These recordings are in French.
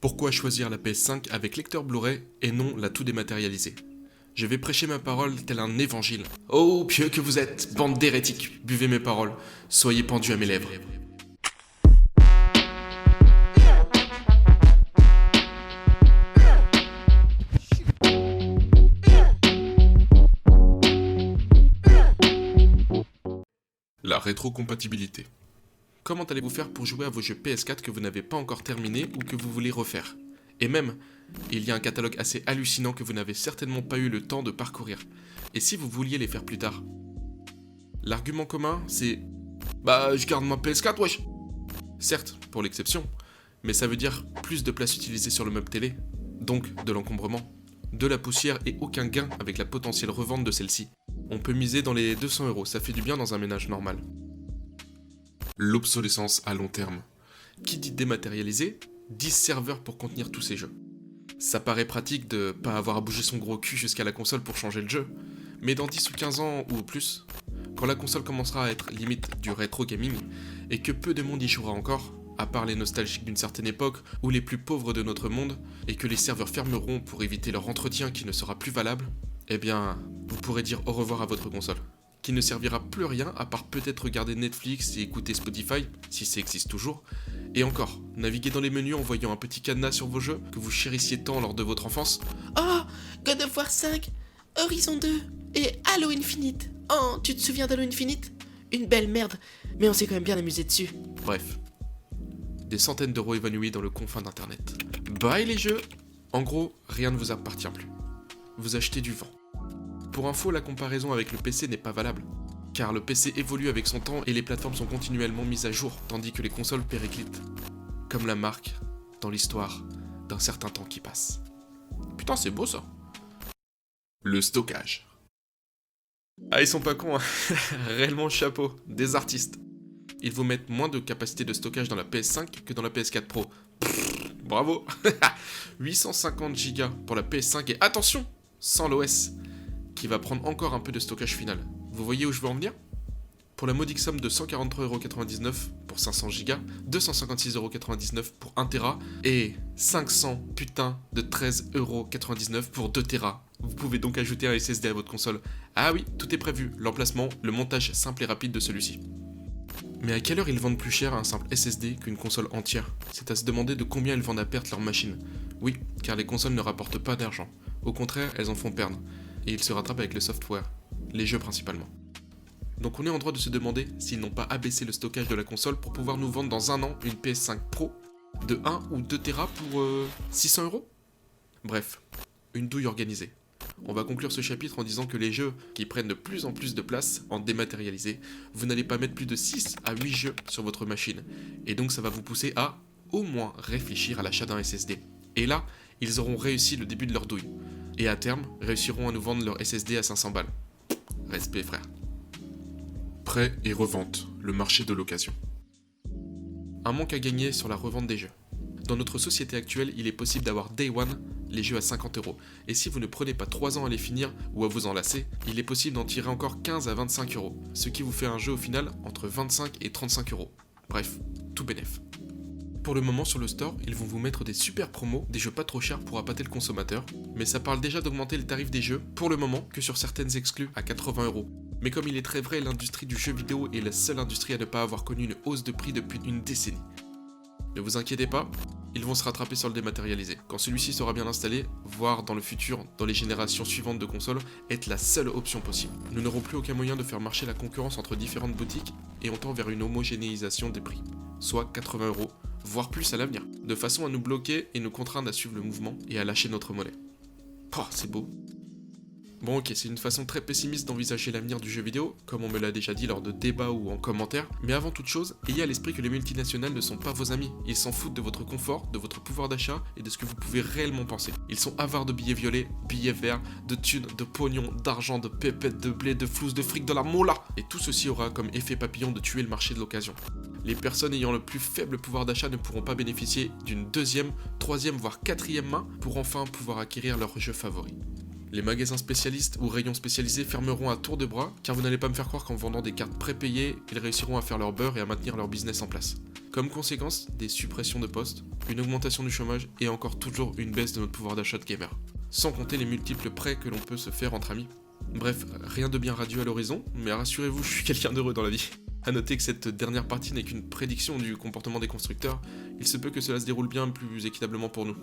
Pourquoi choisir la PS5 avec lecteur Blu-ray et non la tout dématérialisée? Je vais prêcher ma parole tel un évangile. Oh, pieux que vous êtes, bande d'hérétiques, buvez mes paroles, soyez pendus à mes lèvres. La rétrocompatibilité. Comment allez-vous faire pour jouer à vos jeux PS4 que vous n'avez pas encore terminés ou que vous voulez refaire? Et même, il y a un catalogue assez hallucinant que vous n'avez certainement pas eu le temps de parcourir. Et si vous vouliez les faire plus tard? L'argument commun, c'est bah, je garde ma PS4, wesh. Certes, pour l'exception, mais ça veut dire plus de place utilisée sur le meuble télé, donc de l'encombrement, de la poussière et aucun gain avec la potentielle revente de celle-ci. On peut miser dans les 200€, ça fait du bien dans un ménage normal. L'obsolescence à long terme. Qui dit dématérialisé, 10 serveurs pour contenir tous ces jeux. Ça paraît pratique de pas avoir à bouger son gros cul jusqu'à la console pour changer le jeu, mais dans 10 ou 15 ans ou plus, quand la console commencera à être limite du rétro gaming, et que peu de monde y jouera encore, à part les nostalgiques d'une certaine époque ou les plus pauvres de notre monde, et que les serveurs fermeront pour éviter leur entretien qui ne sera plus valable, eh bien, vous pourrez dire au revoir à votre console, qui ne servira plus à rien à part peut-être regarder Netflix et écouter Spotify, si ça existe toujours, et encore, naviguer dans les menus en voyant un petit cadenas sur vos jeux que vous chérissiez tant lors de votre enfance. Oh, God of War 5, Horizon 2 et Halo Infinite. Oh, tu te souviens d'Halo Infinite? Une belle merde, mais on s'est quand même bien amusé dessus. Bref, des centaines d'euros évanouis dans le confin d'internet. Bye les jeux. En gros, rien ne vous appartient plus. Vous achetez du vent. Pour info, la comparaison avec le PC n'est pas valable, car le PC évolue avec son temps et les plateformes sont continuellement mises à jour, tandis que les consoles périclitent. Comme la marque, dans l'histoire, d'un certain temps qui passe. Putain, c'est beau ça. Le stockage. Ah, ils sont pas cons, hein. Réellement chapeau, des artistes. Ils vous mettent moins de capacité de stockage dans la PS5 que dans la PS4 Pro. Pff, bravo. 850 Go pour la PS5 et attention, sans l'OS, qui va prendre encore un peu de stockage final. Vous voyez où je veux en venir? Pour la modique somme de 143,99€ pour 500 Go, 256,99€ pour 1 Tera et 500 putain de 13,99€ pour 2 Tera. Vous pouvez donc ajouter un SSD à votre console. Ah oui, tout est prévu, l'emplacement, le montage simple et rapide de celui-ci. Mais à quelle heure ils vendent plus cher un simple SSD qu'une console entière? C'est à se demander de combien ils vendent à perte leur machine. Oui, car les consoles ne rapportent pas d'argent. Au contraire, elles en font perdre. Et ils se rattrapent avec le software, les jeux principalement. Donc on est en droit de se demander s'ils n'ont pas abaissé le stockage de la console pour pouvoir nous vendre dans un an une PS5 Pro de 1 ou 2 Tera pour 600€. Bref, une douille organisée. On va conclure ce chapitre en disant que les jeux qui prennent de plus en plus de place en dématérialisé, vous n'allez pas mettre plus de 6 à 8 jeux sur votre machine. Et donc ça va vous pousser à au moins réfléchir à l'achat d'un SSD. Et là, ils auront réussi le début de leur douille. Et à terme, réussiront à nous vendre leur SSD à 500 balles. Respect frère. Prêt et revente, le marché de l'occasion. Un manque à gagner sur la revente des jeux. Dans notre société actuelle, il est possible d'avoir Day One les jeux à 50€. Et si vous ne prenez pas 3 ans à les finir ou à vous en lasser, il est possible d'en tirer encore 15 à 25€. Ce qui vous fait un jeu au final entre 25 et 35€. Bref, tout bénef. Pour le moment sur le store, ils vont vous mettre des super promos, des jeux pas trop chers pour appâter le consommateur, mais ça parle déjà d'augmenter le tarif des jeux, pour le moment, que sur certaines exclus à 80€. Mais comme il est très vrai, l'industrie du jeu vidéo est la seule industrie à ne pas avoir connu une hausse de prix depuis une décennie. Ne vous inquiétez pas, ils vont se rattraper sur le dématérialisé. Quand celui-ci sera bien installé, voire dans le futur, dans les générations suivantes de consoles, être la seule option possible. Nous n'aurons plus aucun moyen de faire marcher la concurrence entre différentes boutiques et on tend vers une homogénéisation des prix, soit 80€, voire plus à l'avenir, de façon à nous bloquer et nous contraindre à suivre le mouvement et à lâcher notre monnaie. Oh, c'est beau. Bon ok, c'est une façon très pessimiste d'envisager l'avenir du jeu vidéo, comme on me l'a déjà dit lors de débats ou en commentaire, mais avant toute chose, ayez à l'esprit que les multinationales ne sont pas vos amis, ils s'en foutent de votre confort, de votre pouvoir d'achat et de ce que vous pouvez réellement penser. Ils sont avares de billets violets, billets verts, de thunes, de pognon, d'argent, de pépettes, de blé, de flouze, de fric, de la moula. Et tout ceci aura comme effet papillon de tuer le marché de l'occasion. Les personnes ayant le plus faible pouvoir d'achat ne pourront pas bénéficier d'une deuxième, troisième voire quatrième main pour enfin pouvoir acquérir leur jeu favori. Les magasins spécialistes ou rayons spécialisés fermeront à tour de bras, car vous n'allez pas me faire croire qu'en vendant des cartes prépayées, ils réussiront à faire leur beurre et à maintenir leur business en place. Comme conséquence, des suppressions de postes, une augmentation du chômage et encore toujours une baisse de notre pouvoir d'achat de gamer. Sans compter les multiples prêts que l'on peut se faire entre amis. Bref, rien de bien radieux à l'horizon, mais rassurez-vous, je suis quelqu'un d'heureux dans la vie. A noter que cette dernière partie n'est qu'une prédiction du comportement des constructeurs, il se peut que cela se déroule bien plus équitablement pour nous.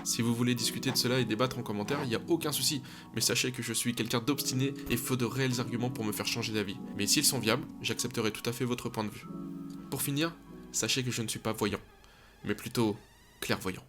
Si vous voulez discuter de cela et débattre en commentaire, il n'y a aucun souci, mais sachez que je suis quelqu'un d'obstiné et faut de réels arguments pour me faire changer d'avis. Mais s'ils sont viables, j'accepterai tout à fait votre point de vue. Pour finir, sachez que je ne suis pas voyant, mais plutôt clairvoyant.